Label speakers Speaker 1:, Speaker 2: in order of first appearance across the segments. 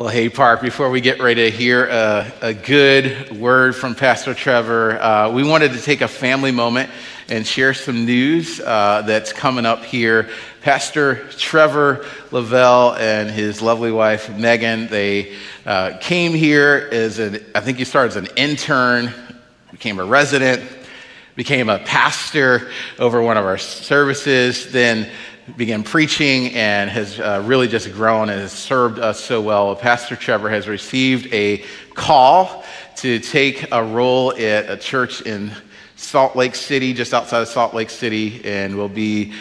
Speaker 1: Well, hey, Park, before we get ready to hear a good word from Pastor Trevor, we wanted to take a family moment and share some news that's coming up here. Pastor Trevor, Lovell, and his lovely wife, Megan, they came here I think he started as an intern, became a resident, became a pastor over one of our services, then began preaching and has really just grown and has served us so well. Pastor Trevor has received a call to take a role at a church in Salt Lake City, just outside of Salt Lake City, and will be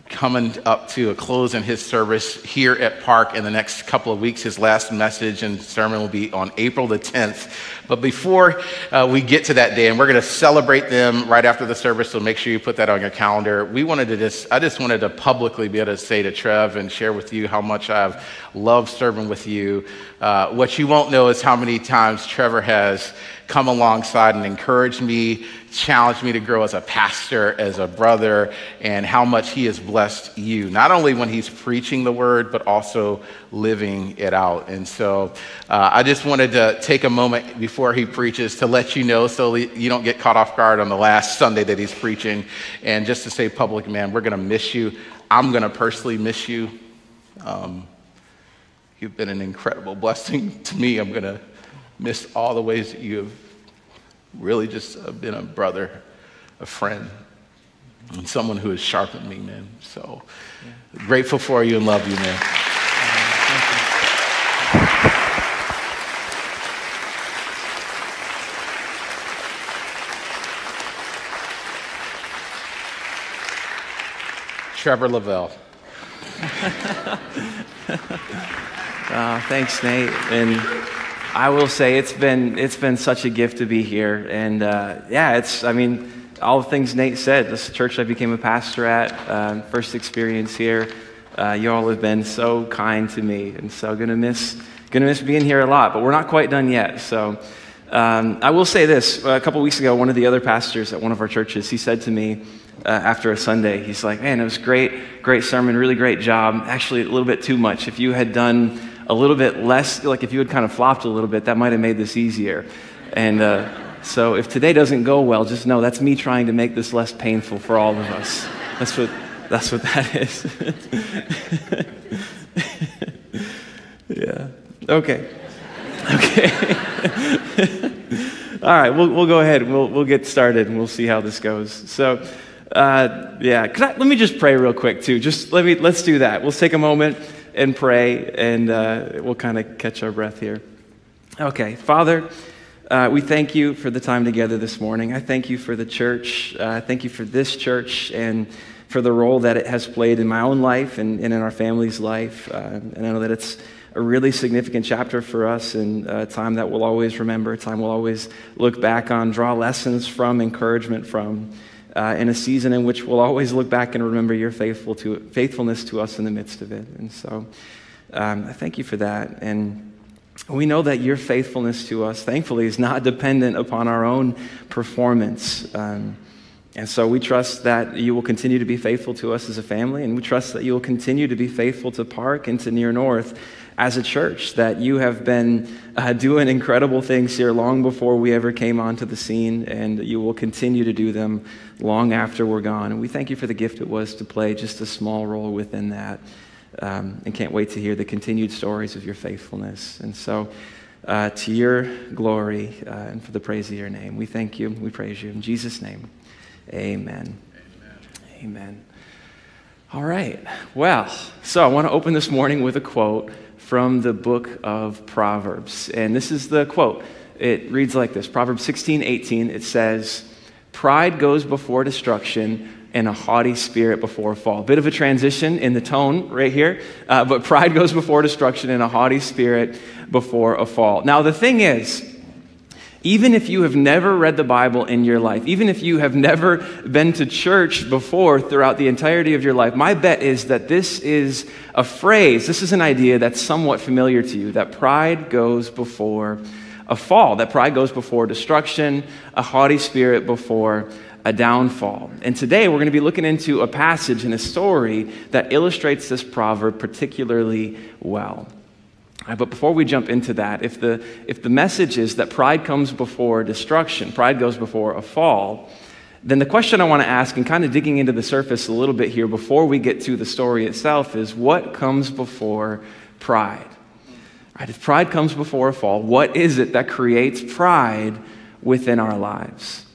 Speaker 1: coming up to a close in his service here at Park in the next couple of weeks. His last message and sermon will be on April the 10th. But before we get to that day, and we're going to celebrate them right after the service, so make sure you put that on your calendar. I just wanted to publicly be able to say to Trev and share with you how much I've loved serving with you. What you won't know is how many times Trevor has come alongside and encouraged me, challenged me to grow as a pastor, as a brother, and how much he has blessed you, not only when he's preaching the word, but also living it out. And so I just wanted to take a moment before he preaches to let you know so you don't get caught off guard on the last Sunday that he's preaching, and just to say publicly, man, we're going to miss you. I'm going to personally miss you. You've been an incredible blessing to me. I'm going to miss all the ways that you have really just been a brother, a friend, and someone who has sharpened me, man. So grateful for you and love you, man. Trevor Lovell.
Speaker 2: Thanks, Nate. And I will say it's been such a gift to be here. And all the things Nate said. This is the church I became a pastor at, first experience here. You all have been so kind to me, and so gonna miss being here a lot. But we're not quite done yet. So I will say this: a couple weeks ago, one of the other pastors at one of our churches, he said to me after a Sunday, he's like, "Man, it was great sermon, really great job. Actually, a little bit too much. If you had done a little bit less, like if you had kind of flopped a little bit, that might have made this easier." And so if today doesn't go well, just know that's me trying to make this less painful for all of us. That's what that is. Yeah. Okay. All right, we'll go ahead. We'll get started and we'll see how this goes. So, let me just pray real quick too. Let's do that. We'll take a moment and pray, and we'll kind of catch our breath here. Okay, Father, we thank you for the time together this morning. I thank you for the church. Thank you for this church and for the role that it has played in my own life and in our family's life. And I know that it's a really significant chapter for us, and a time that we'll always remember, a time we'll always look back on, draw lessons from, encouragement from, in a season in which we'll always look back and remember your faithfulness to us in the midst of it. And so I thank you for that. And we know that your faithfulness to us, thankfully, is not dependent upon our own performance. And so we trust that you will continue to be faithful to us as a family, and we trust that you will continue to be faithful to Park and to Near North as a church, that you have been doing incredible things here long before we ever came onto the scene, and you will continue to do them long after we're gone. And we thank you for the gift it was to play just a small role within that, and can't wait to hear the continued stories of your faithfulness. And so to your glory and for the praise of your name, we thank you, we praise you. In Jesus' name, amen. Amen. All right. Well, so I want to open this morning with a quote from the book of Proverbs. And this is the quote. It reads like this. Proverbs 16:18. It says, "Pride goes before destruction, and a haughty spirit before a fall." Bit of a transition in the tone right here. But pride goes before destruction, and a haughty spirit before a fall. Now, the thing is, even if you have never read the Bible in your life, even if you have never been to church before throughout the entirety of your life, my bet is that this is a phrase, this is an idea that's somewhat familiar to you, that pride goes before a fall, that pride goes before destruction, a haughty spirit before a downfall. And today we're going to be looking into a passage in a story that illustrates this proverb particularly well. But before we jump into that, if the message is that pride comes before destruction, pride goes before a fall, then the question I want to ask, and kind of digging into the surface a little bit here before we get to the story itself, is what comes before pride? Right, if pride comes before a fall, what is it that creates pride within our lives?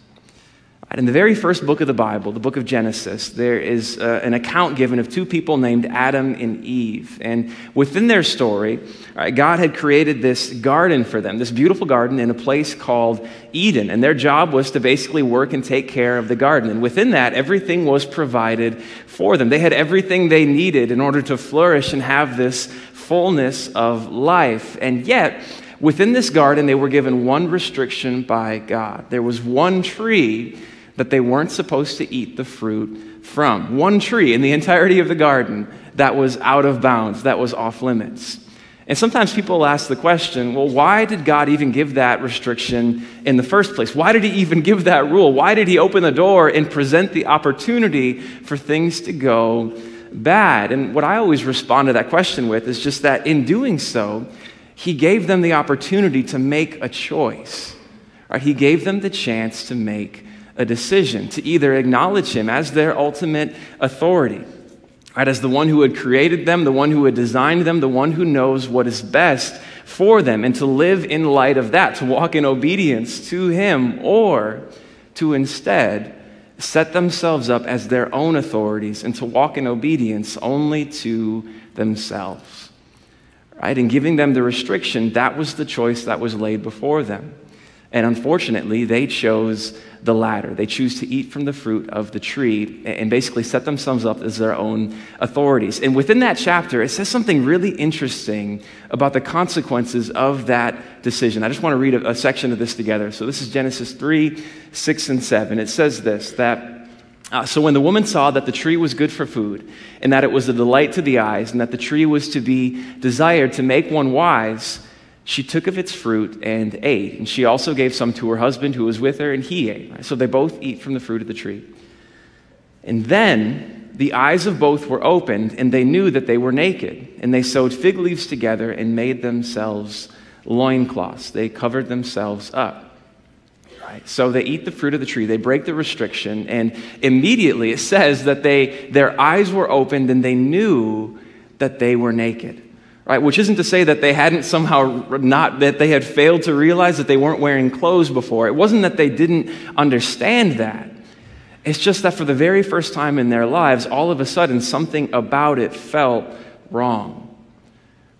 Speaker 2: Right, in the very first book of the Bible, the book of Genesis, there is an account given of two people named Adam and Eve. And within their story, right, God had created this garden for them, this beautiful garden in a place called Eden. And their job was to basically work and take care of the garden. And within that, everything was provided for them. They had everything they needed in order to flourish and have this fullness of life. And yet, within this garden, they were given one restriction by God. There was one tree that they weren't supposed to eat the fruit from. One tree in the entirety of the garden that was out of bounds, that was off limits. And sometimes people ask the question, well, why did God even give that restriction in the first place? Why did he even give that rule? Why did he open the door and present the opportunity for things to go bad? And what I always respond to that question with is just that in doing so, he gave them the opportunity to make a choice. Right? He gave them the chance to make a decision, to either acknowledge him as their ultimate authority, right, as the one who had created them, the one who had designed them, the one who knows what is best for them, and to live in light of that, to walk in obedience to him, or to instead set themselves up as their own authorities and to walk in obedience only to themselves. Right? And giving them the restriction, that was the choice that was laid before them. And unfortunately, they chose the latter. They choose to eat from the fruit of the tree and basically set themselves up as their own authorities. And within that chapter, it says something really interesting about the consequences of that decision. I just want to read a section of this together. So this is Genesis 3, 6, and 7. It says this, that so when the woman saw that the tree was good for food, and that it was a delight to the eyes, and that the tree was to be desired to make one wise, she took of its fruit and ate. And she also gave some to her husband who was with her, and he ate. So they both eat from the fruit of the tree. And then the eyes of both were opened, and they knew that they were naked. And they sewed fig leaves together and made themselves loincloths. They covered themselves up. Right? So they eat the fruit of the tree. They break the restriction. And immediately it says that their eyes were opened and they knew that they were naked. Right, which isn't to say that they hadn't somehow that they had failed to realize that they weren't wearing clothes before. It wasn't that they didn't understand that. It's just that for the very first time in their lives, all of a sudden, something about it felt wrong.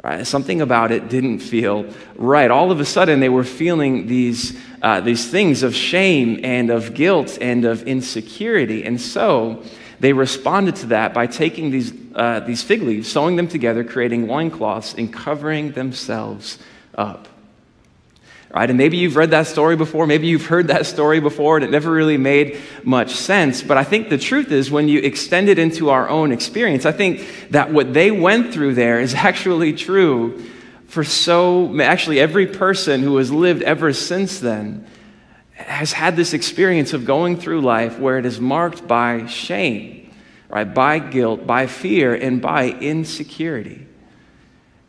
Speaker 2: Right? Something about it didn't feel right. All of a sudden, they were feeling these things of shame and of guilt and of insecurity. And so they responded to that by taking these fig leaves, sewing them together, creating loincloths, and covering themselves up. Right? And maybe you've read that story before, maybe you've heard that story before, and it never really made much sense. But I think the truth is, when you extend it into our own experience, I think that what they went through there is actually true for actually every person who has lived ever since then has had this experience of going through life where it is marked by shame, right? By guilt, by fear, and by insecurity.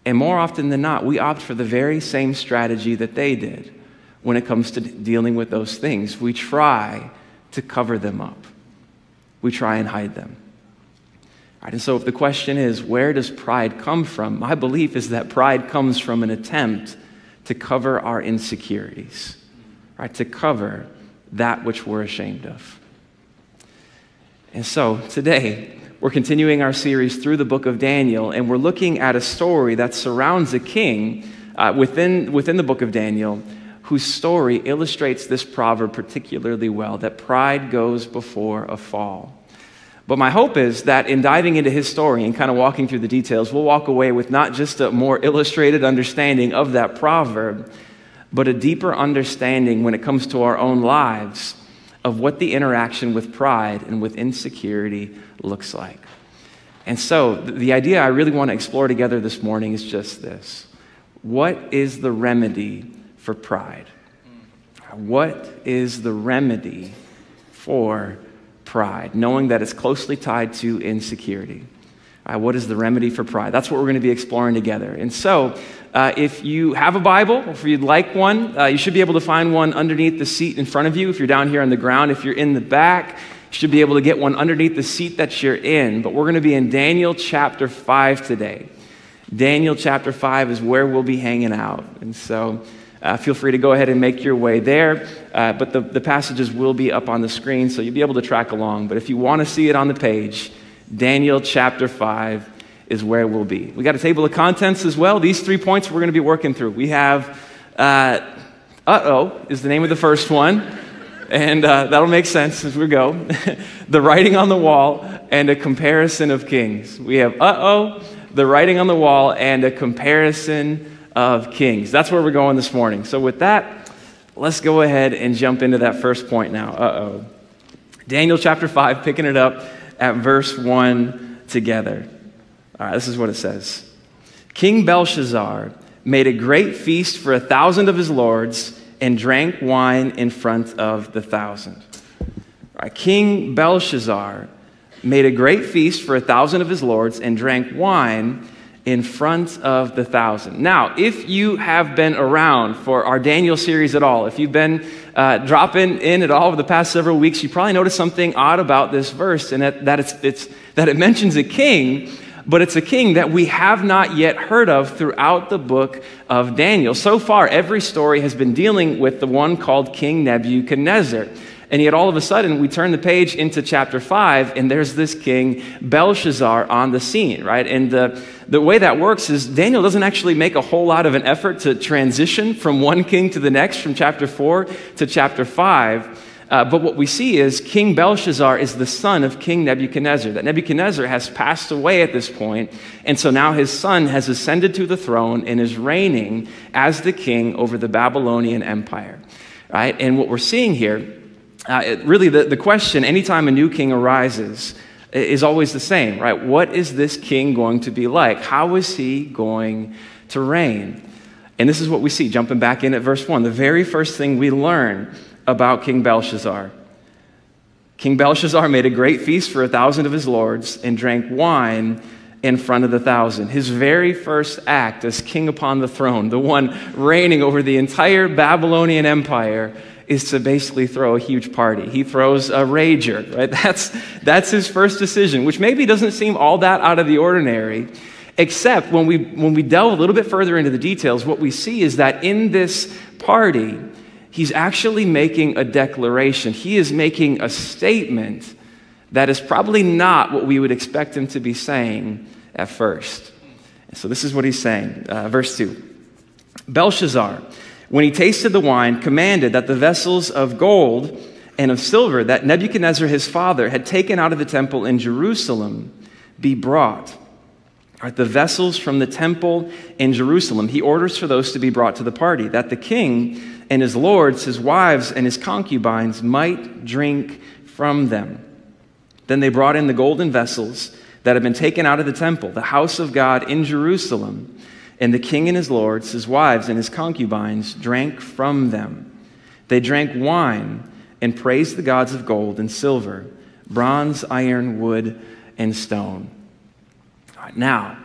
Speaker 2: And more often than not, we opt for the very same strategy that they did when it comes to dealing with those things. We try to cover them up. We try and hide them. Right? And so if the question is, where does pride come from? My belief is that pride comes from an attempt to cover our insecurities. Right, to cover that which we're ashamed of. And so today, we're continuing our series through the book of Daniel, and we're looking at a story that surrounds a king within the book of Daniel, whose story illustrates this proverb particularly well, that pride goes before a fall. But my hope is that in diving into his story and kind of walking through the details, we'll walk away with not just a more illustrated understanding of that proverb, but a deeper understanding when it comes to our own lives of what the interaction with pride and with insecurity looks like. And so the idea I really want to explore together this morning is just this. What is the remedy for pride? What is the remedy for pride, knowing that it's closely tied to insecurity? What is the remedy for pride? That's what we're going to be exploring together. And so, if you have a Bible, or if you'd like one, you should be able to find one underneath the seat in front of you. If you're down here on the ground, if you're in the back, you should be able to get one underneath the seat that you're in. But we're going to be in Daniel chapter 5 today. Daniel chapter 5 is where we'll be hanging out. And so, feel free to go ahead and make your way there. But the passages will be up on the screen, so you'll be able to track along. But if you want to see it on the page, Daniel chapter 5 is where we'll be. We got a table of contents as well. These 3 points we're going to be working through. We have, uh-oh is the name of the first one, and that'll make sense as we go. The writing on the wall and a comparison of kings. We have the writing on the wall and a comparison of kings. That's where we're going this morning. So with that, let's go ahead and jump into that first point now. Daniel chapter 5, picking it up at verse 1 together. All right, this is what it says. King Belshazzar made a great feast for 1,000 of his lords and drank wine in front of the 1,000. All right, King Belshazzar made a great feast for 1,000 of his lords and drank wine in front of the 1,000. Now, if you have been around for our Daniel series at all, if you've been dropping in at all over the past several weeks, you probably noticed something odd about this verse, and that it mentions a king, but it's a king that we have not yet heard of throughout the book of Daniel. So far, every story has been dealing with the one called King Nebuchadnezzar. And yet all of a sudden, we turn the page into chapter 5, and there's this king Belshazzar on the scene, right? And the way that works is Daniel doesn't actually make a whole lot of an effort to transition from one king to the next, from chapter 4 to chapter 5. But what we see is King Belshazzar is the son of King Nebuchadnezzar. That Nebuchadnezzar has passed away at this point, and so now his son has ascended to the throne and is reigning as the king over the Babylonian Empire, right? And what we're seeing here, really the question anytime a new king arises is always the same, right? What is this king going to be like? How is he going to reign? And this is what we see, jumping back in at verse 1. The very first thing we learn about King Belshazzar. King Belshazzar made a great feast for 1,000 of his lords and drank wine in front of the 1,000. His very first act as king upon the throne, the one reigning over the entire Babylonian Empire, is to basically throw a huge party. He throws a rager, right? That's his first decision, which maybe doesn't seem all that out of the ordinary, except when we delve a little bit further into the details, what we see is that in this party, he's actually making a declaration. He is making a statement that is probably not what we would expect him to be saying at first. And so this is what he's saying, verse 2. Belshazzar, when he tasted the wine, commanded that the vessels of gold and of silver that Nebuchadnezzar his father had taken out of the temple in Jerusalem be brought. Right, the vessels from the temple in Jerusalem, he orders for those to be brought to the party, that the king and his lords, his wives, and his concubines might drink from them. Then they brought in the golden vessels that had been taken out of the temple, the house of God in Jerusalem, and the king and his lords, his wives, and his concubines drank from them. They drank wine and praised the gods of gold and silver, bronze, iron, wood, and stone. All right, now,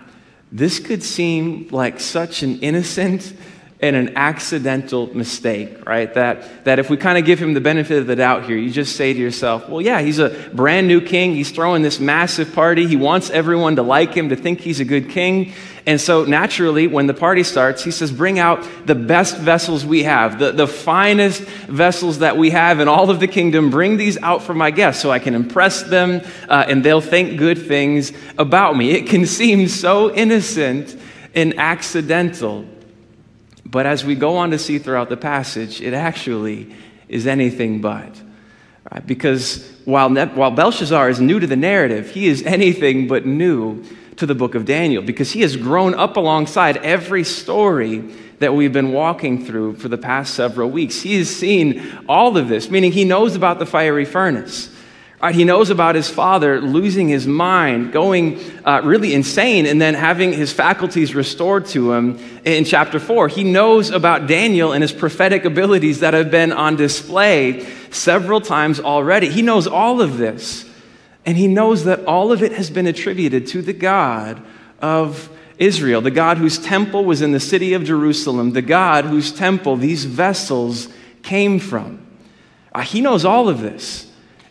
Speaker 2: this could seem like such an innocent and an accidental mistake, right? That if we kind of give him the benefit of the doubt here, you just say to yourself, well, yeah, he's a brand new king. He's throwing this massive party. He wants everyone to like him, to think he's a good king. And so naturally, when the party starts, he says, bring out the best vessels we have, the finest vessels that we have in all of the kingdom. Bring these out for my guests so I can impress them and they'll think good things about me. It can seem so innocent and accidental. But as we go on to see throughout the passage, it actually is anything but. Right? Because while Belshazzar is new to the narrative, he is anything but new to the book of Daniel, because he has grown up alongside every story that we've been walking through for the past several weeks. He has seen all of this, meaning he knows about the fiery furnace. Right? He knows about his father losing his mind, going really insane, and then having his faculties restored to him in chapter 4. He knows about Daniel and his prophetic abilities that have been on display several times already. He knows all of this. And he knows that all of it has been attributed to the God of Israel, the God whose temple was in the city of Jerusalem, the God whose temple these vessels came from. He knows all of this.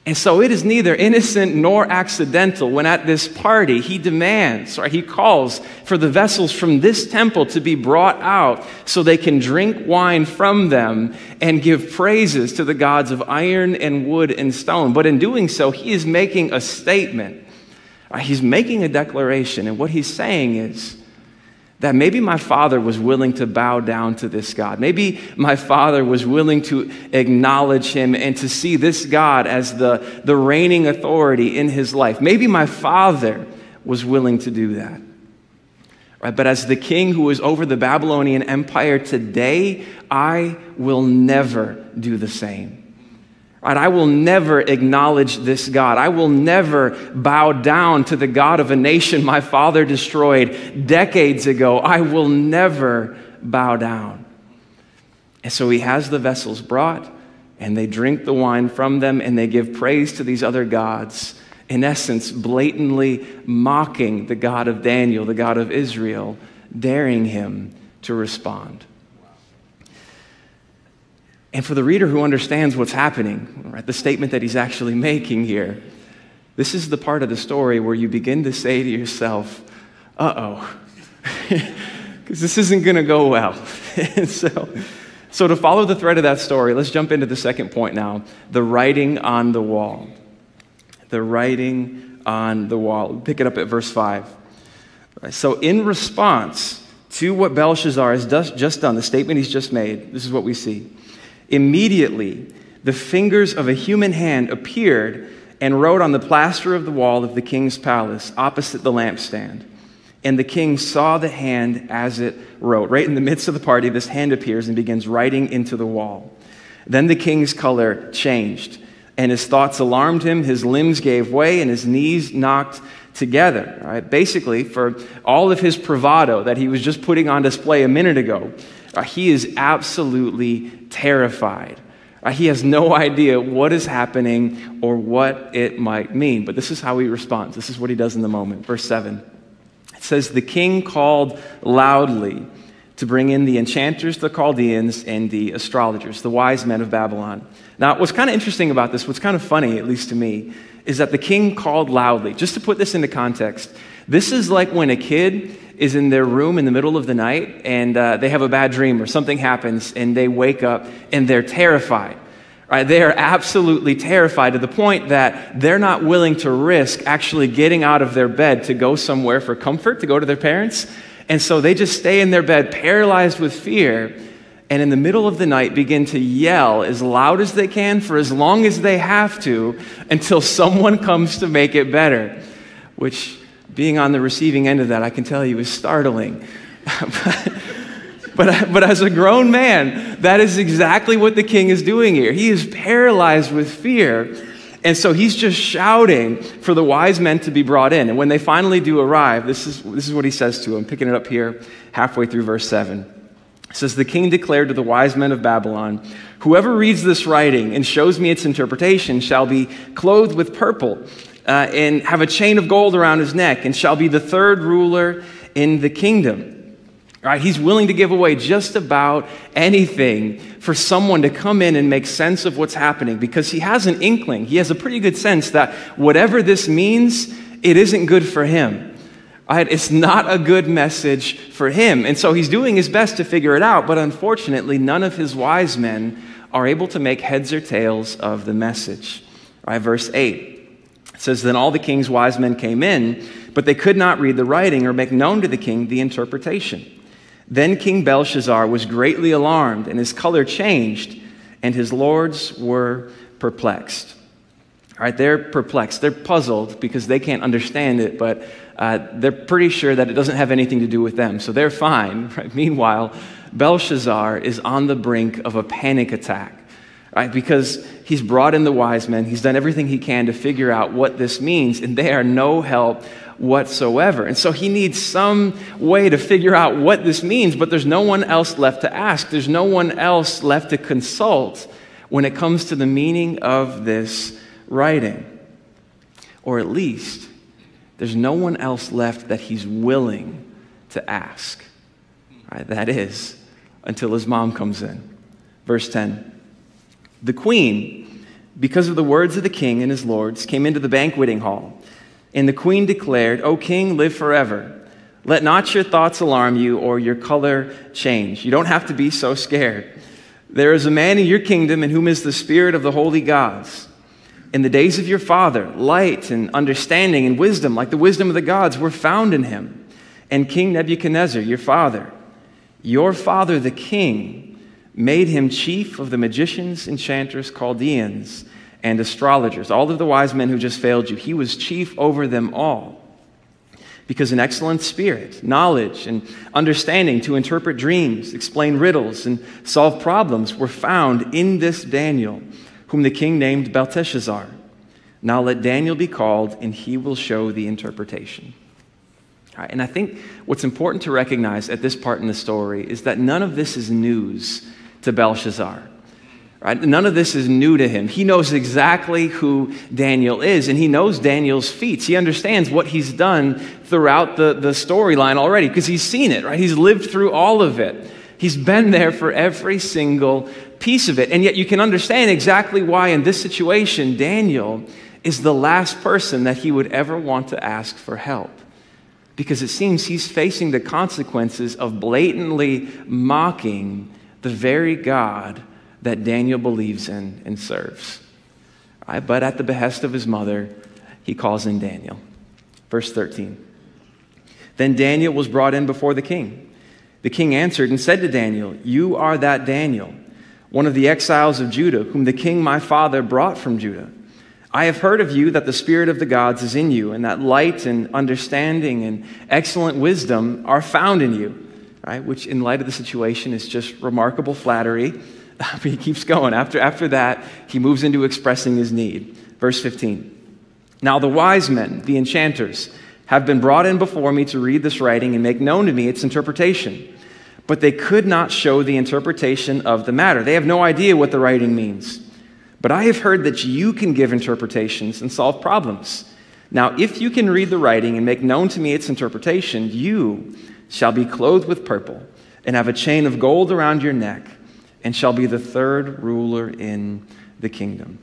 Speaker 2: And so it is neither innocent nor accidental when at this party he demands, or he calls for the vessels from this temple to be brought out so they can drink wine from them and give praises to the gods of iron and wood and stone. But in doing so, he is making a statement. He's making a declaration. And what he's saying is that maybe my father was willing to bow down to this God. Maybe my father was willing to acknowledge him and to see this God as the reigning authority in his life. Maybe my father was willing to do that. Right? But as the king who is over the Babylonian Empire today, I will never do the same. Right? I will never acknowledge this God. I will never bow down to the God of a nation my father destroyed decades ago. I will never bow down. And so he has the vessels brought, and they drink the wine from them, and they give praise to these other gods, in essence, blatantly mocking the God of Daniel, the God of Israel, daring him to respond. And for the reader who understands what's happening, right, the statement that he's actually making here, this is the part of the story where you begin to say to yourself, uh-oh, because this isn't going to go well. And so to follow the thread of that story, let's jump into the second point now, the writing on the wall. The writing on the wall. Pick it up at verse 5. Right, so in response to what Belshazzar has just done, the statement he's just made, this is what we see. Immediately, the fingers of a human hand appeared and wrote on the plaster of the wall of the king's palace opposite the lampstand. And the king saw the hand as it wrote. Right in the midst of the party, this hand appears and begins writing into the wall. Then the king's color changed, and his thoughts alarmed him. His limbs gave way, and his knees knocked together. All right? Basically, for all of his bravado that he was just putting on display a minute ago, he is absolutely terrified. He has no idea what is happening or what it might mean. But this is how he responds. This is what he does in the moment. Verse 7. It says, the king called loudly to bring in the enchanters, the Chaldeans, and the astrologers, the wise men of Babylon. Now, what's kind of interesting about this, what's kind of funny, at least to me, is that the king called loudly. Just to put this into context, this is like when a kid is in their room in the middle of the night and they have a bad dream or something happens and they wake up and they're terrified. Right? They are absolutely terrified to the point that they're not willing to risk actually getting out of their bed to go somewhere for comfort, to go to their parents. And so they just stay in their bed paralyzed with fear and in the middle of the night begin to yell as loud as they can for as long as they have to until someone comes to make it better, which, being on the receiving end of that, I can tell you is startling. But as a grown man, that is exactly what the king is doing here. He is paralyzed with fear, and so he's just shouting for the wise men to be brought in. And when they finally do arrive, this is what he says to them, picking it up here halfway through verse 7. It says, the king declared to the wise men of Babylon, whoever reads this writing and shows me its interpretation shall be clothed with purple and have a chain of gold around his neck and shall be the third ruler in the kingdom. Right? He's willing to give away just about anything for someone to come in and make sense of what's happening because he has an inkling. He has a pretty good sense that whatever this means, it isn't good for him. Right? It's not a good message for him. And so he's doing his best to figure it out, but unfortunately, none of his wise men are able to make heads or tails of the message. Right? Verse 8. It says, then all the king's wise men came in, but they could not read the writing or make known to the king the interpretation. Then King Belshazzar was greatly alarmed, and his color changed, and his lords were perplexed. All right, they're perplexed. They're puzzled because they can't understand it, but they're pretty sure that it doesn't have anything to do with them, so they're fine. Right? Meanwhile, Belshazzar is on the brink of a panic attack. Right? Because he's brought in the wise men, he's done everything he can to figure out what this means, and they are no help whatsoever. And so he needs some way to figure out what this means, but there's no one else left to ask. There's no one else left to consult when it comes to the meaning of this writing. or at least there's no one else left that he's willing to ask. Right, that is, until his mom comes in. Verse 10, the queen, because of the words of the king and his lords, came into the banqueting hall. And the queen declared, "O king, live forever. Let not your thoughts alarm you or your color change." You don't have to be so scared. "There is a man in your kingdom in whom is the spirit of the holy gods. In the days of your father, light and understanding and wisdom, like the wisdom of the gods, were found in him. And King Nebuchadnezzar, your father the king, made him chief of the magicians, enchanters, Chaldeans, and astrologers, all of the wise men who just failed you. He was chief over them all. Because an excellent spirit, knowledge, and understanding to interpret dreams, explain riddles, and solve problems were found in this Daniel, whom the king named Belteshazzar. Now let Daniel be called, and he will show the interpretation." All right, and I think what's important to recognize at this part in the story is that none of this is news to Belshazzar. Right? None of this is new to him. He knows exactly who Daniel is, and he knows Daniel's feats. He understands what he's done throughout the storyline already because he's seen it, right? He's lived through all of it. He's been there for every single piece of it. And yet you can understand exactly why in this situation, Daniel is the last person that he would ever want to ask for help. Because it seems he's facing the consequences of blatantly mocking the very God that Daniel believes in and serves. Right? But at the behest of his mother, he calls in Daniel. Verse 13. Then Daniel was brought in before the king. The king answered and said to Daniel, "You are that Daniel, one of the exiles of Judah, whom the king my father brought from Judah. I have heard of you that the spirit of the gods is in you, and that light and understanding and excellent wisdom are found in you." Right? Which in light of the situation is just remarkable flattery. But he keeps going. After that, he moves into expressing his need. Verse 15. "Now the wise men, the enchanters, have been brought in before me to read this writing and make known to me its interpretation. But they could not show the interpretation of the matter. They have no idea what the writing means. But I have heard that you can give interpretations and solve problems. Now if you can read the writing and make known to me its interpretation, you shall be clothed with purple and have a chain of gold around your neck, and shall be the third ruler in the kingdom."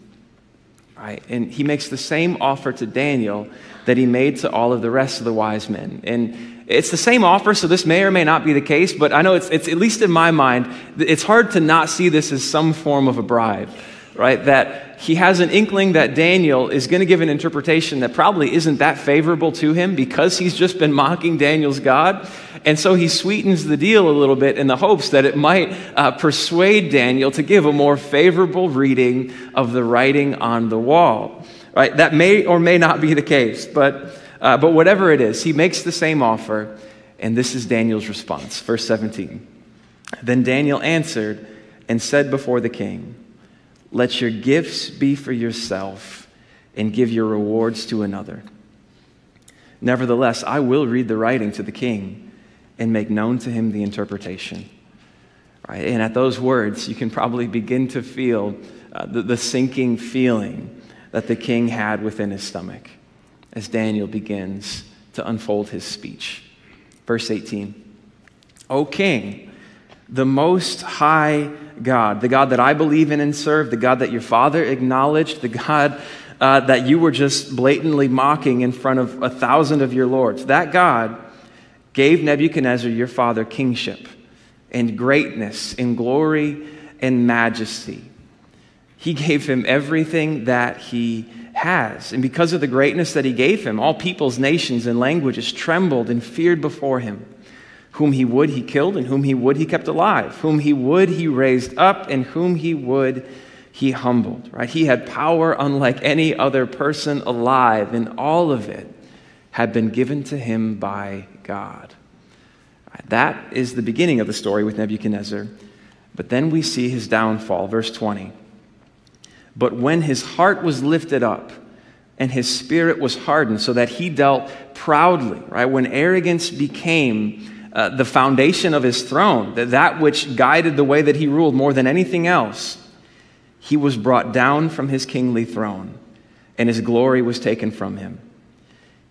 Speaker 2: Right? And he makes the same offer to Daniel that he made to all of the rest of the wise men. And it's the same offer, so this may or may not be the case, but I know it's at least in my mind, it's hard to not see this as some form of a bribe, right? That he has an inkling that Daniel is going to give an interpretation that probably isn't that favorable to him because he's just been mocking Daniel's God. And so he sweetens the deal a little bit in the hopes that it might persuade Daniel to give a more favorable reading of the writing on the wall. Right? That may or may not be the case, but whatever it is, he makes the same offer, and this is Daniel's response. Verse 17. "Then Daniel answered and said before the king, 'Let your gifts be for yourself, and give your rewards to another. Nevertheless, I will read the writing to the king and make known to him the interpretation.'" Right? And at those words, you can probably begin to feel the sinking feeling that the king had within his stomach as Daniel begins to unfold his speech. Verse 18. "O king, the most high God, the God that I believe in and serve, the God that your father acknowledged, the God that you were just blatantly mocking in front of 1,000 of your lords, that God gave Nebuchadnezzar, your father, kingship and greatness and glory and majesty. He gave him everything that he has. And because of the greatness that he gave him, all peoples, nations, and languages trembled and feared before him. Whom he would, he killed, and whom he would, he kept alive. Whom he would, he raised up, and whom he would, he humbled." Right? He had power unlike any other person alive, and all of it had been given to him by God. Right? That is the beginning of the story with Nebuchadnezzar. But then we see his downfall. Verse 20. "But when his heart was lifted up, and his spirit was hardened, so that he dealt proudly," right? When arrogance became the foundation of his throne, that which guided the way that he ruled more than anything else, he was brought down from his kingly throne, and his glory was taken from him.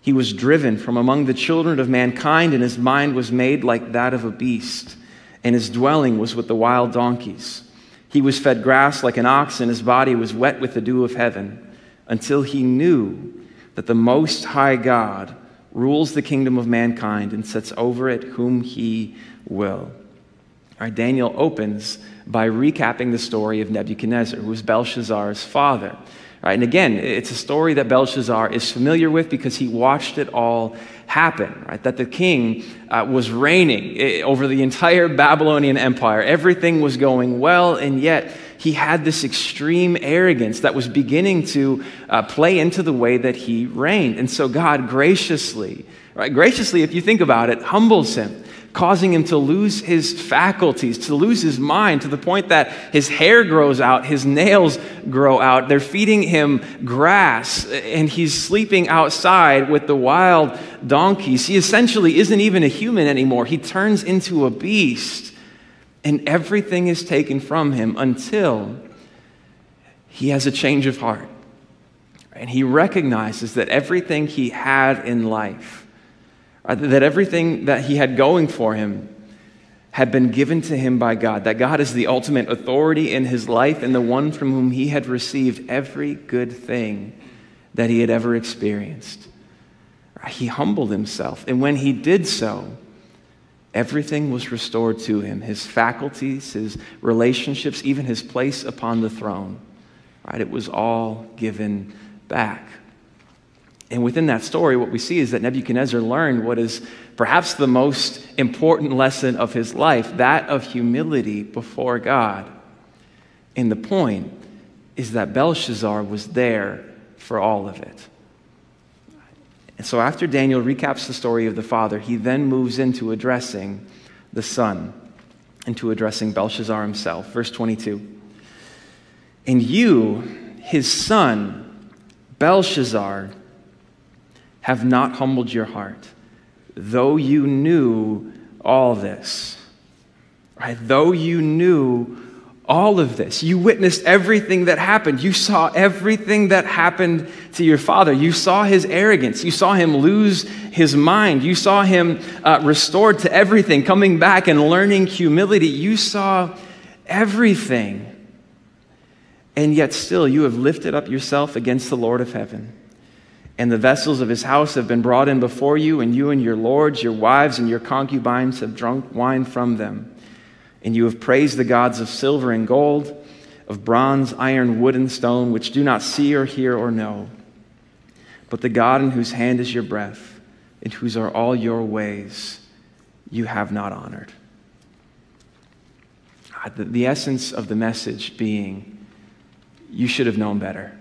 Speaker 2: He was driven from among the children of mankind, and his mind was made like that of a beast, and his dwelling was with the wild donkeys. He was fed grass like an ox, and his body was wet with the dew of heaven, until he knew that the Most High God rules the kingdom of mankind and sets over it whom he will. All right, Daniel opens by recapping the story of Nebuchadnezzar, who was Belshazzar's father. All right, and again, it's a story that Belshazzar is familiar with because he watched it all happen, right? That the king was reigning over the entire Babylonian Empire. Everything was going well, and yet he had this extreme arrogance that was beginning to play into the way that he reigned. And so God graciously, if you think about it, humbles him, causing him to lose his faculties, to lose his mind, to the point that his hair grows out, his nails grow out. They're feeding him grass, and he's sleeping outside with the wild donkeys. He essentially isn't even a human anymore. He turns into a beast, and everything is taken from him until he has a change of heart. And he recognizes that everything he had in life, that everything that he had going for him had been given to him by God, that God is the ultimate authority in his life and the one from whom he had received every good thing that he had ever experienced. He humbled himself, and when he did so, everything was restored to him, his faculties, his relationships, even his place upon the throne. It was all given back. And within that story, what we see is that Nebuchadnezzar learned what is perhaps the most important lesson of his life, that of humility before God. And the point is that Belshazzar was there for all of it. And so after Daniel recaps the story of the father, he then moves into addressing the son, into addressing Belshazzar himself. Verse 22. And you, his son, Belshazzar, have not humbled your heart, though you knew all this. Right? Though you knew all of this. You witnessed everything that happened. You saw everything that happened to your father. You saw his arrogance. You saw him lose his mind. You saw him restored to everything, coming back and learning humility. You saw everything. And yet still you have lifted up yourself against the Lord of heaven. And the vessels of his house have been brought in before you, and you and your lords, your wives, and your concubines have drunk wine from them. And you have praised the gods of silver and gold, of bronze, iron, wood, and stone, which do not see or hear or know. But the God in whose hand is your breath, in whose are all your ways, you have not honored. The essence of the message being, you should have known better.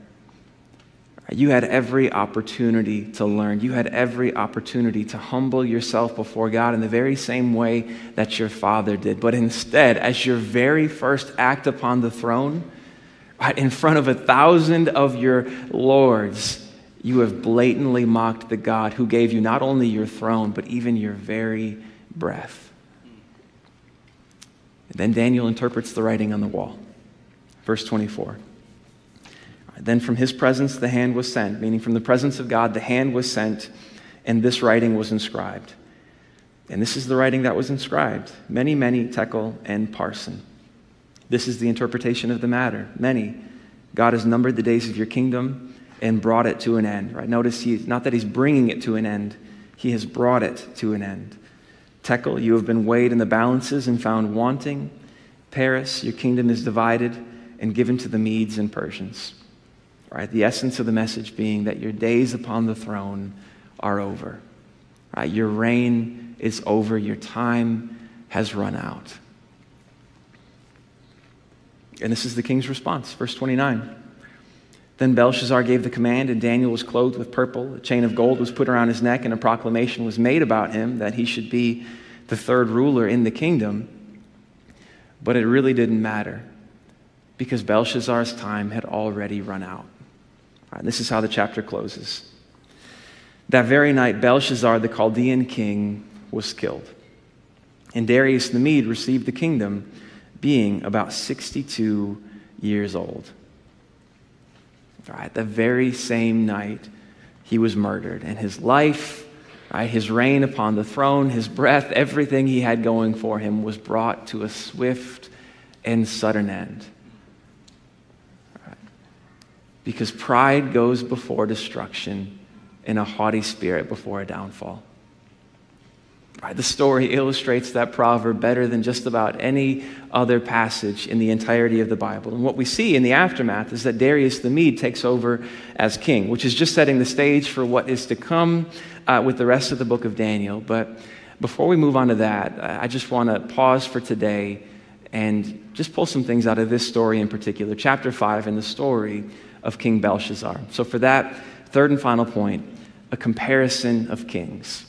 Speaker 2: You had every opportunity to learn. You had every opportunity to humble yourself before God in the very same way that your father did. But instead, as your very first act upon the throne, right in front of 1,000 of your lords, you have blatantly mocked the God who gave you not only your throne, but even your very breath. And then Daniel interprets the writing on the wall. Verse 24. Then from his presence the hand was sent, meaning from the presence of God the hand was sent, and this writing was inscribed. And this is the writing that was inscribed. Many, many, tekel, and parson. This is the interpretation of the matter. Many. God has numbered the days of your kingdom and brought it to an end. Right? Notice, not that he's bringing it to an end. He has brought it to an end. Tekel, you have been weighed in the balances and found wanting. Paris, your kingdom is divided and given to the Medes and Persians. Right, the essence of the message being that your days upon the throne are over. Right, your reign is over. Your time has run out. And this is the king's response. Verse 29. Then Belshazzar gave the command, and Daniel was clothed with purple. A chain of gold was put around his neck, and a proclamation was made about him that he should be the third ruler in the kingdom. But it really didn't matter, because Belshazzar's time had already run out. And this is how the chapter closes. That very night, Belshazzar, the Chaldean king, was killed. And Darius the Mede received the kingdom, being about 62 years old. right? The very same night he was murdered. And his life, right, his reign upon the throne, his breath, everything he had going for him was brought to a swift and sudden end. Right? Because pride goes before destruction and a haughty spirit before a downfall. Right, the story illustrates that proverb better than just about any other passage in the entirety of the Bible. And what we see in the aftermath is that Darius the Mede takes over as king, which is just setting the stage for what is to come with the rest of the book of Daniel. But before we move on to that, I just want to pause for today and just pull some things out of this story in particular, chapter 5 and the story of King Belshazzar. So for that third and final point, a comparison of kings.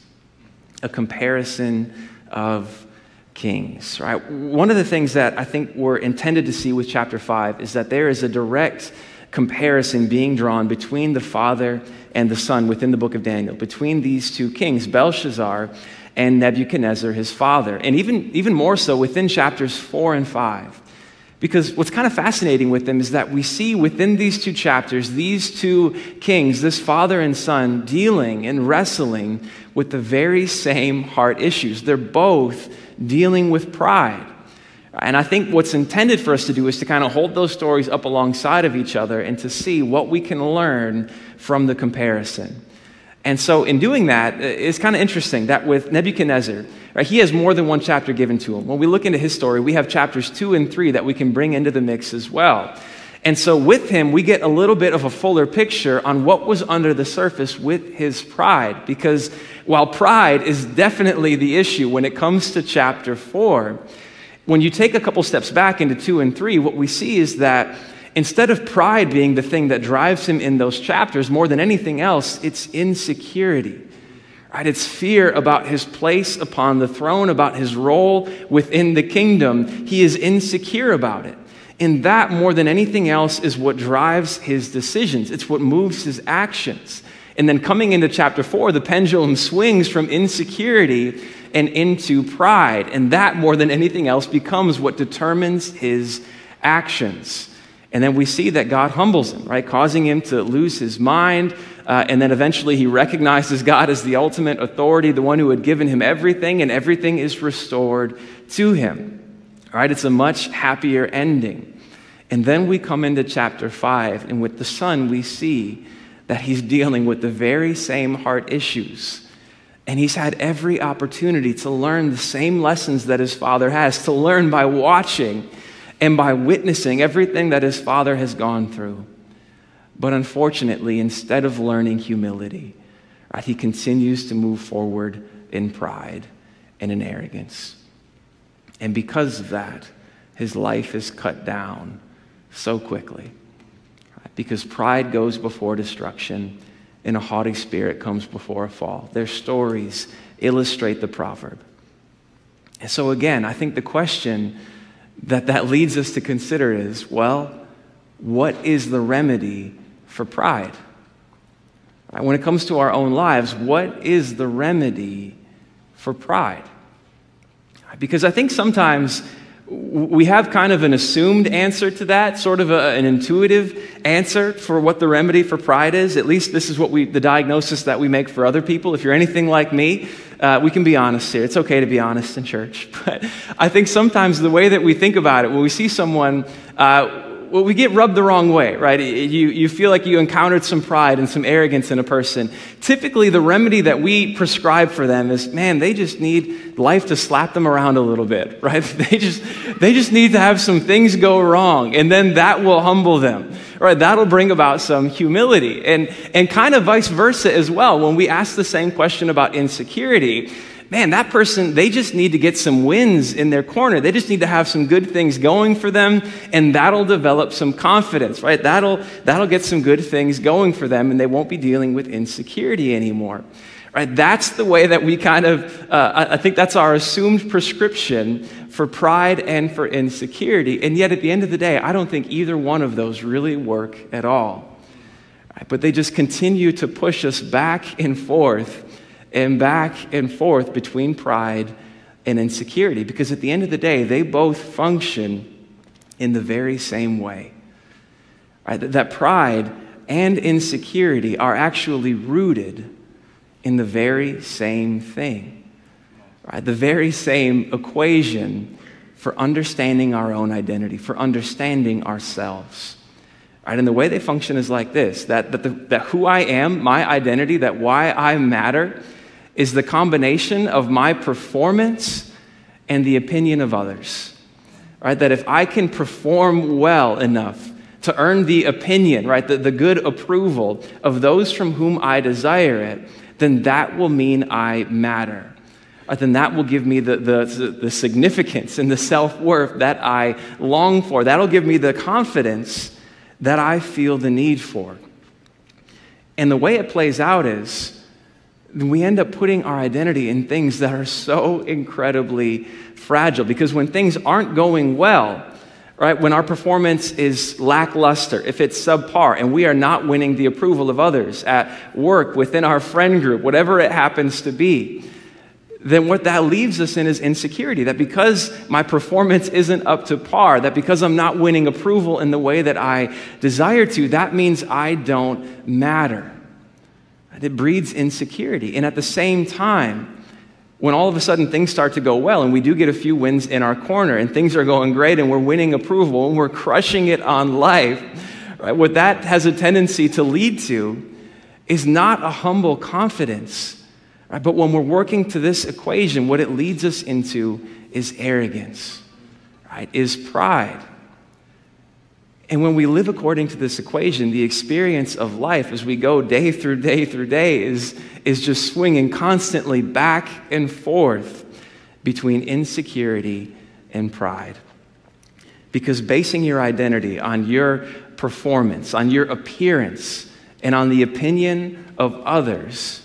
Speaker 2: A comparison of kings, right? One of the things that I think we're intended to see with chapter 5 is that there is a direct comparison being drawn between the father and the son within the book of Daniel, between these two kings, Belshazzar and Nebuchadnezzar, his father, and even more so within chapters 4 and 5. Because what's kind of fascinating with them is that we see within these two chapters, these two kings, this father and son, dealing and wrestling with the very same heart issues. They're both dealing with pride. And I think what's intended for us to do is to kind of hold those stories up alongside of each other and to see what we can learn from the comparison. And so in doing that, it's kind of interesting that with Nebuchadnezzar, right, he has more than one chapter given to him. When we look into his story, we have chapters 2 and 3 that we can bring into the mix as well. And so with him, we get a little bit of a fuller picture on what was under the surface with his pride. Because while pride is definitely the issue when it comes to chapter 4, when you take a couple steps back into 2 and 3, what we see is that instead of pride being the thing that drives him in those chapters, more than anything else, it's insecurity. Right? It's fear about his place upon the throne, about his role within the kingdom. He is insecure about it. And that, more than anything else, is what drives his decisions. It's what moves his actions. And then coming into chapter 4, the pendulum swings from insecurity and into pride. And that, more than anything else, becomes what determines his actions. And then we see that God humbles him, right? Causing him to lose his mind. And then eventually he recognizes God as the ultimate authority, the one who had given him everything, and everything is restored to him. All right? It's a much happier ending. And then we come into chapter 5, and with the son, we see that he's dealing with the very same heart issues. And he's had every opportunity to learn the same lessons that his father has, to learn by watching and by witnessing everything that his father has gone through. But unfortunately, instead of learning humility, right, he continues to move forward in pride and in arrogance. And because of that, his life is cut down so quickly. Right? Because pride goes before destruction and a haughty spirit comes before a fall. Their stories illustrate the proverb. And so again, I think the question that leads us to consider is, well, what is the remedy for pride? Right? When it comes to our own lives, what is the remedy for pride? Because I think sometimes we have kind of an assumed answer to that, sort of an intuitive answer for what the remedy for pride is. At least this is what the diagnosis that we make for other people. If you're anything like me, we can be honest here. It's okay to be honest in church. But I think sometimes the way that we think about it, when we see someone, well, we get rubbed the wrong way, right? You feel like you encountered some pride and some arrogance in a person. Typically, the remedy that we prescribe for them is, man, they just need life to slap them around a little bit, right? They just need to have some things go wrong, and then that will humble them, right? That'll bring about some humility, and kind of vice versa as well. When we ask the same question about insecurity, man, that person, they just need to get some wins in their corner. They just need to have some good things going for them, and that'll develop some confidence, right? That'll get some good things going for them, and they won't be dealing with insecurity anymore, right? That's the way that we kind of, I think that's our assumed prescription for pride and for insecurity, and yet at the end of the day, I don't think either one of those really work at all, right? But they just continue to push us back and forth between pride and insecurity, because at the end of the day, they both function in the very same way. Right? That pride and insecurity are actually rooted in the very same thing, right? The very same equation for understanding our own identity, for understanding ourselves. Right? And the way they function is like this, that who I am, my identity, that why I matter, is the combination of my performance and the opinion of others. Right? That if I can perform well enough to earn the opinion, right, the good approval of those from whom I desire it, then that will mean I matter. Then that will give me the significance and the self-worth that I long for. That'll give me the confidence that I feel the need for. And the way it plays out is we end up putting our identity in things that are so incredibly fragile, because when things aren't going well, right, when our performance is lackluster, if it's subpar, and we are not winning the approval of others at work, within our friend group, whatever it happens to be, then what that leaves us in is insecurity. That because my performance isn't up to par, that because I'm not winning approval in the way that I desire to, that means I don't matter. It breeds insecurity. And at the same time, when all of a sudden things start to go well and we do get a few wins in our corner and things are going great and we're winning approval and we're crushing it on life, right, what that has a tendency to lead to is not a humble confidence. Right? But when we're working to this equation, what it leads us into is arrogance, right? Is pride. And when we live according to this equation, the experience of life as we go day through day through day is just swinging constantly back and forth between insecurity and pride. Because basing your identity on your performance, on your appearance, and on the opinion of others,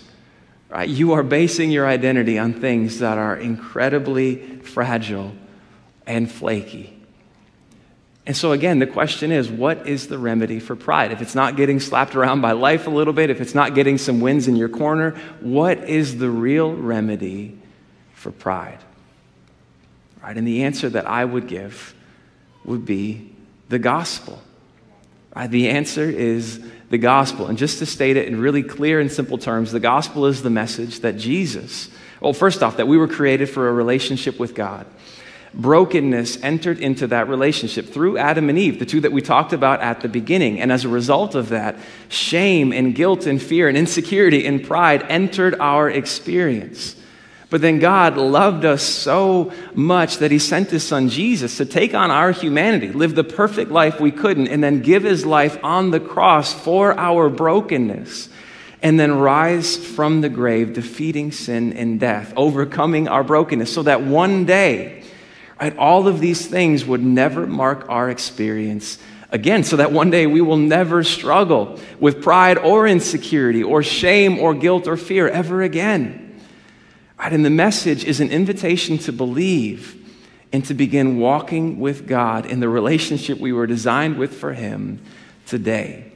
Speaker 2: right, you are basing your identity on things that are incredibly fragile and flaky. And so again, the question is, what is the remedy for pride? If it's not getting slapped around by life a little bit, if it's not getting some wins in your corner, what is the real remedy for pride? Right? And the answer that I would give would be the gospel. Right? The answer is the gospel. And just to state it in really clear and simple terms, the gospel is the message that Jesus, well, first off, that we were created for a relationship with God. Brokenness entered into that relationship through Adam and Eve, the two that we talked about at the beginning. And as a result of that, shame and guilt and fear and insecurity and pride entered our experience. But then God loved us so much that he sent his son Jesus to take on our humanity, live the perfect life we couldn't, and then give his life on the cross for our brokenness, and then rise from the grave, defeating sin and death, overcoming our brokenness, so that one day, right, all of these things would never mark our experience again, so that one day we will never struggle with pride or insecurity or shame or guilt or fear ever again. Right, and the message is an invitation to believe and to begin walking with God in the relationship we were designed with for him today.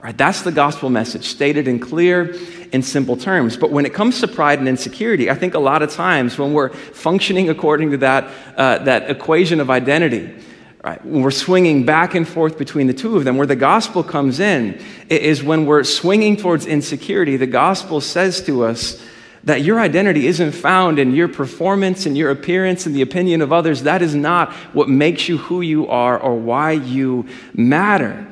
Speaker 2: Right, that's the gospel message, stated in clear and simple terms. But when it comes to pride and insecurity, I think a lot of times when we're functioning according to that equation of identity, right, when we're swinging back and forth between the two of them, where the gospel comes in, is when we're swinging towards insecurity. The gospel says to us that your identity isn't found in your performance and your appearance and the opinion of others. That is not what makes you who you are or why you matter.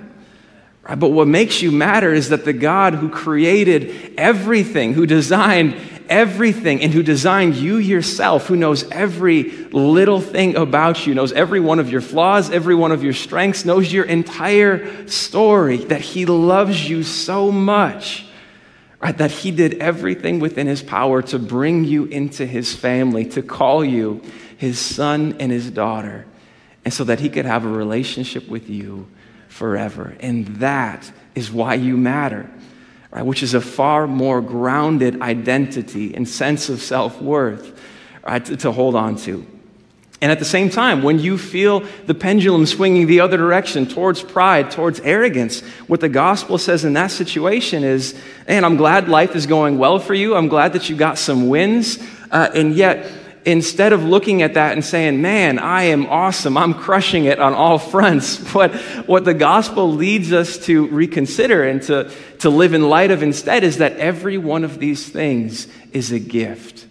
Speaker 2: But what makes you matter is that the God who created everything, who designed everything, and who designed you yourself, who knows every little thing about you, knows every one of your flaws, every one of your strengths, knows your entire story, that he loves you so much, right, that he did everything within his power to bring you into his family, to call you his son and his daughter, and so that he could have a relationship with you forever. And that is why you matter, right? Which is a far more grounded identity and sense of self-worth, right, to hold on to. And at the same time, when you feel the pendulum swinging the other direction towards pride, towards arrogance, what the gospel says in that situation is, man, I'm glad life is going well for you. I'm glad that you got some wins. And yet, instead of looking at that and saying, man, I am awesome, I'm crushing it on all fronts, what the gospel leads us to reconsider and to live in light of instead is that every one of these things is a gift.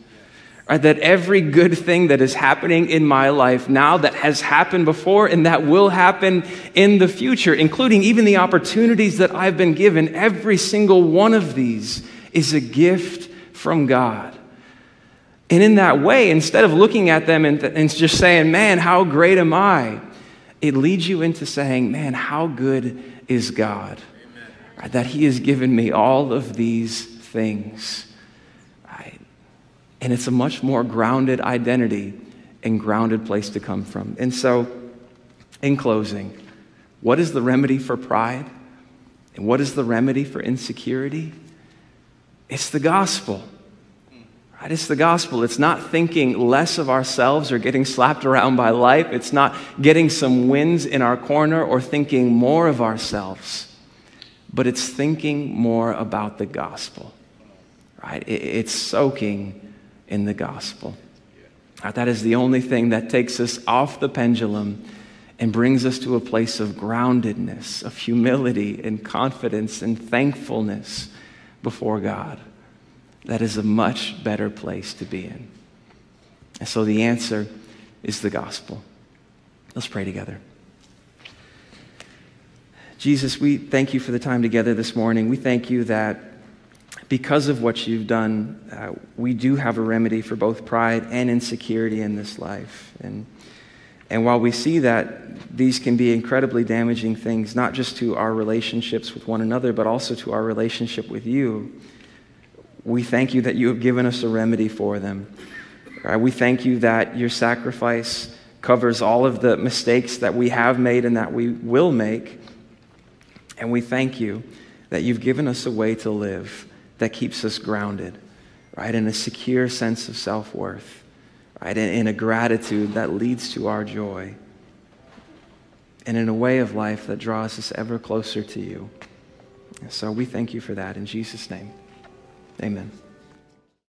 Speaker 2: Right? That every good thing that is happening in my life now, that has happened before and that will happen in the future, including even the opportunities that I've been given, every single one of these is a gift from God. And in that way, instead of looking at them and just saying, man, how great am I? It leads you into saying, man, how good is God? Right? That he has given me all of these things. Right? And it's a much more grounded identity and grounded place to come from. And so, in closing, what is the remedy for pride? And what is the remedy for insecurity? It's the gospel. Right? It's the gospel. It's not thinking less of ourselves or getting slapped around by life. It's not getting some wins in our corner or thinking more of ourselves. But it's thinking more about the gospel. Right? It's soaking in the gospel. Right? That is the only thing that takes us off the pendulum and brings us to a place of groundedness, of humility and confidence and thankfulness before God. That is a much better place to be in. And so the answer is the gospel. Let's pray together. Jesus, we thank you for the time together this morning. We thank you that because of what you've done, we do have a remedy for both pride and insecurity in this life. And while we see that these can be incredibly damaging things, not just to our relationships with one another, but also to our relationship with you, we thank you that you have given us a remedy for them. We thank you that your sacrifice covers all of the mistakes that we have made and that we will make. And we thank you that you've given us a way to live that keeps us grounded, right, in a secure sense of self-worth, right, in a gratitude that leads to our joy, and in a way of life that draws us ever closer to you. And so we thank you for that in Jesus' name. Amen.